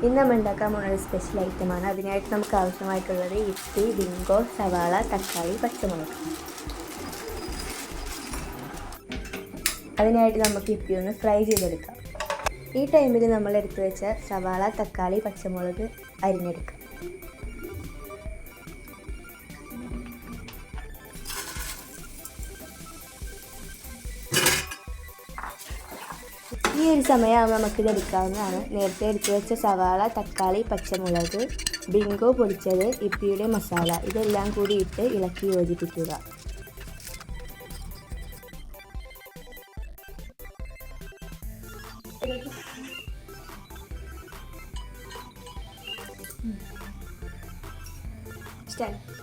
ഇന്ന് നമ്മൾ ഉണ്ടാക്കാൻ പോകുന്ന ഒരു സ്പെഷ്യൽ ഐറ്റമാണ്. അതിനായിട്ട് നമുക്ക് ആവശ്യമായിട്ടുള്ളത് ഇപ്പി, ബിങ്കോ, സവാള, തക്കാളി, പച്ചമുളക്. അതിനായിട്ട് നമുക്ക് ഇപ്പി ഒന്ന് ഫ്രൈ ചെയ്തെടുക്കാം. ഈ ടൈമിൽ നമ്മൾ എടുത്തു വെച്ച സവാള, തക്കാളി, പച്ചമുളക് അരിഞ്ഞെടുക്കാം. ഈ ഒരു സമയമാകുമ്പോൾ നമുക്കിത് എടുക്കാവുന്നതാണ്. നേരത്തെ എടുത്തു വെച്ച സവാള, തക്കാളി, പച്ചമുളക്, ബിങ്കോ പൊടിച്ചത്, ഇപ്പിയുടെ മസാല ഇതെല്ലാം കൂടി ഇട്ട് ഇളക്കി യോജിപ്പിക്കുക. സ്റ്റാർട്ട്.